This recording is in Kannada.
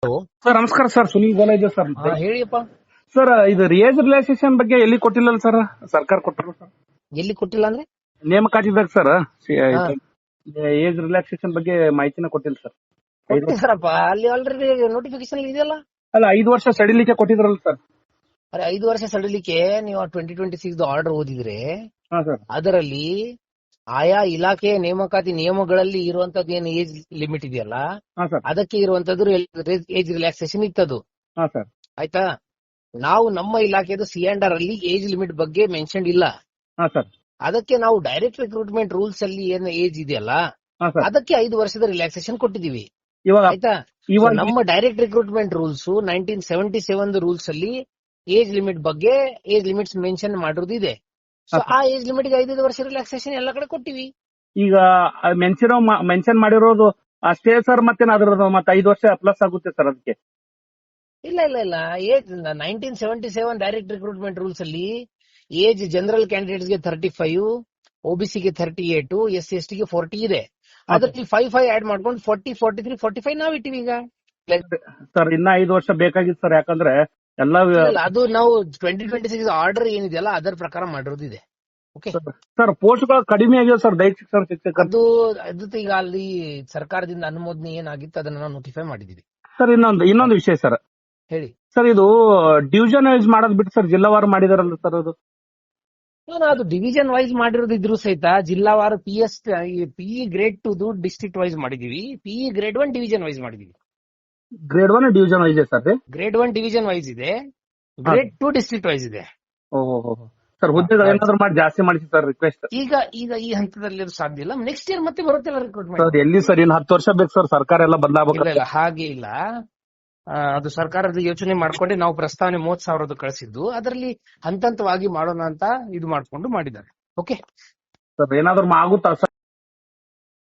ಸರ್ ನಮಸ್ಕಾರ ಸರ್, ಸುನೀಲ್ ಗೋಲಾಜೆ ಸರ್. ಹೇಳಿಯಪ್ಪ. ಸರ್ ಇದು ಏಜ್ ರಿಲ್ಯಾಕ್ಸೇಷನ್ ಬಗ್ಗೆ ಎಲ್ಲಿ ಕೊಟ್ಟಿಲ್ಲ ಸರ್, ಸರ್ಕಾರ ಕೊಟ್ಟರು ಸರ್. ಎಲ್ಲಿ ಕೊಟ್ಟಿಲ್ಲ ಅಂದ್ರೆ ನೇಮಕಾತಿದಾಗ ಸರ್ ಏಜ್ ರಿಲ್ಯಾಕ್ಸೇಷನ್ ಬಗ್ಗೆ ಮಾಹಿತಿನ ಕೊಟ್ಟಿಲ್ಲ ಸರ್. ಕೊಟ್ಟಿದ್ದಾರಪ್ಪ, ಅಲ್ಲಿ ಆಲ್ರೆಡಿ ನೋಟಿಫಿಕೇಶನ್ ಇದೆಯಲ್ಲ. ಅಲ್ಲ 5 ವರ್ಷ ಸಡಿಲಿಕ್ಕೆ ಕೊಟ್ಟಿದ್ರಲ್ಲ ಸರ್. ಅರೆ 5 ವರ್ಷ ಸಡಿಲಿಕ್ಕೆ ನೀವು 2026 ಆರ್ಡರ್ ಓದಿದ್ರೆ ಹಾ ಸರ್. ಅದರಲ್ಲಿ ಆಯಾ ಇಲಾಖೆ ನೇಮಕಾತಿ ನಿಯಮಗಳಲ್ಲಿ ಇರುವಂತದ್ದು ಏನು ಏಜ್ ಲಿಮಿಟ್ ಇದೆಯಲ್ಲ, ಹಾ ಸರ್. ಅದಕ್ಕೆ ಇರುವಂತದ್ದು ಏಜ್ ರಿಲ್ಯಾಕ್ಸೇಷನ್ ಇತ್ತದು. ಹಾ ಸರ್. ಆಯ್ತಾ, ನಾವು ನಮ್ಮ ಇಲಾಖೆದು ಸಿಎಂಡರ್ ಅಲ್ಲಿ ಏಜ್ ಲಿಮಿಟ್ ಬಗ್ಗೆ ಮೆನ್ಷನ್ ಇಲ್ಲ. ಹಾ ಸರ್. ಅದಕ್ಕೆ ನಾವು ಡೈರೆಕ್ಟ್ ರಿಕ್ರೂಟ್ಮೆಂಟ್ ರೂಲ್ಸ್ ಅಲ್ಲಿ ಏನು ಏಜ್ ಇದೆಯಲ್ಲ ಹಾ ಸರ್. ಅದಕ್ಕೆ 5 ವರ್ಷದ ರಿಲ್ಯಾಕ್ಸೇಷನ್ ಕೊಟ್ಟಿದೀವಿ. ಇವಾಗ ಆಯ್ತಾ, ಇವಾಗ ನಮ್ಮ ಡೈರೆಕ್ಟ್ ರಿಕ್ರೂಟ್ಮೆಂಟ್ ರೂಲ್ಸ್ 1977 ರೂಲ್ಸ್ ಅಲ್ಲಿ ಏಜ್ ಲಿಮಿಟ್ ಬಗ್ಗೆ ಏಜ್ ಲಿಮಿಟ್ಸ್ ಮೆನ್ಷನ್ ಮಾಡಿರೋದು ಇದೆ. ಸೊ ಆ ಏಜ್ ಲಿಮಿಟ್ ಗೆ 5 ವರ್ಷ ರಿಲ್ಯಾಕ್ಸೇಷನ್ ಎಲ್ಲ ಕಡೆ ಕೊಟ್ಟಿವಿ. ಈಗ ಮೆನ್ಷನ್ ಮಾಡಿರೋದು ಅಷ್ಟೇ ಸರ್, ಮತ್ತೆ ಅದ್ರದ್ದು ಮತ್ತೆ 5 ವರ್ಷ ಪ್ಲಸ್ ಆಗುತ್ತೆ ಸರ್ ಅದಕ್ಕೆ. ಇಲ್ಲ ಇಲ್ಲ ಇಲ್ಲ, ಏಜ್ 1977 ಡೈರೆಕ್ಟ್ ರಿಕ್ರೂಟ್ಮೆಂಟ್ ರೂಲ್ಸ್ ಅಲ್ಲಿ ಏಜ್ ಜನರಲ್ ಕ್ಯಾಂಡಿಡೇಟ್ಸ್ ಗೆ 35, ಒಬಿಸಿ ಗೆ 38, SC/ST ಗೆ 40 ಇದೆ. ಅದರಲ್ಲಿ 5 ಆಡ್ ಮಾಡ್ಕೊಂಡು 40, 43, 45 ನಾವ್ ಇಟ್ಟಿವಿ ಈಗ. ಸರ್ ಇನ್ನ 5 ವರ್ಷ ಬೇಕಾಗಿತ್ತು ಸರ್, ಯಾಕಂದ್ರೆ ಎಲ್ಲ ಅದು ನಾವು 2026 ಆರ್ಡರ್ ಏನಿದೆಯಲ್ಲ ಅದರ ಪ್ರಕಾರ ಮಾಡಿರೋದು ಇದೆ. ಓಕೆ ಸರ್, ಪೋಸ್ಟ್ಗಳು ಕಡಿಮೆ ಆಗಿವೆ ಸರ್ ದೈಹಿಕ ಶಿಕ್ಷಕ. ಅದು ಈಗ ಅಲ್ಲಿ ಸರ್ಕಾರದಿಂದ ಅನುಮೋದನೆ ಏನಾಗಿತ್ತು ಅದನ್ನ ನಾವು ನೋಟಿಫೈ ಮಾಡಿದೀವಿ. ಸರ್ ಇನ್ನೊಂದು ವಿಷಯ ಸರ್, ಹೇಳಿ ಸರ್. ಇದು ಡಿವಿಷನ್ ವೈಸ್ ಮಾಡೋದ್ ಬಿಟ್ಟು ಸರ್ ಜಿಲ್ಲಾವಾರು ಮಾಡಿದಾರಲ್ಲ ಸರ್ ಅದು. ಅದು ಡಿವಿಷನ್ ವೈಸ್ ಮಾಡಿರೋದು ಇದ್ರು ಸಹಿತ ಜಿಲ್ಲಾವಾರು PE ಗ್ರೇಡ್ 2 ಡಿಸ್ಟ್ರಿಕ್ಟ್ ವೈಸ್ ಮಾಡಿದೀವಿ. PE ಗ್ರೇಡ್ 1 ಡಿವಿಷನ್ ವೈಸ್ ಮಾಡಿದೀವಿ. Grade 1 division wise sir. Grade 1 division wise ಇದೆ, ಗ್ರೇಡ್ 2 ಡಿಸ್ಟ್ರಿಕ್ಟ್ ವೈಸ್ ಇದೆ. ಓಹೋ ಸರ್, ಹುದ್ದೆಗಳು ಏನಾದ್ರು ಮಾಡಿ ಜಾಸ್ತಿ ಮಾಡಿಸಿ ಸರ್ ರಿಕ್ವೆಸ್ಟ್. ಈಗ ಈ ಹಂತದಲ್ಲಿ ಅದು ಸಾಧ್ಯ ಇಲ್ಲ. ನೆಕ್ಸ್ಟ್ ಇಯರ್ ಮತ್ತೆ ಬರುತ್ತಿಲ್ಲ ರಿಕ್ರೂಟ್ಮೆಂಟ್. ಸರ್ ಎಲ್ಲಿ ಸರ್, ಇನ್ನು 10 ವರ್ಷ ಬೇಕು ಸರ್, ಸರ್ಕಾರ ಎಲ್ಲ ಬದಲಾಗಬೇಕು. ಇಲ್ಲ ಹಾಗೆ ಇಲ್ಲ, ಅದು ಸರ್ಕಾರದ ಯೋಚನೆ ಮಾಡ್ಕೊಂಡೆ ನಾವು ಪ್ರಸ್ತಾವನೆ 30,000 ಕಳಿಸಿದ್ದು. ಅದರಲ್ಲಿ ಹಂತವಾಗಿ ಮಾಡೋಣ ಅಂತ ಇದು ಮಾಡ್ಕೊಂಡು ಮಾಡಿದ್ದಾರೆ. ಓಕೆ ಸರ್, ಏನಾದ್ರು ಆಗುತ್ತಾ ಸರ್?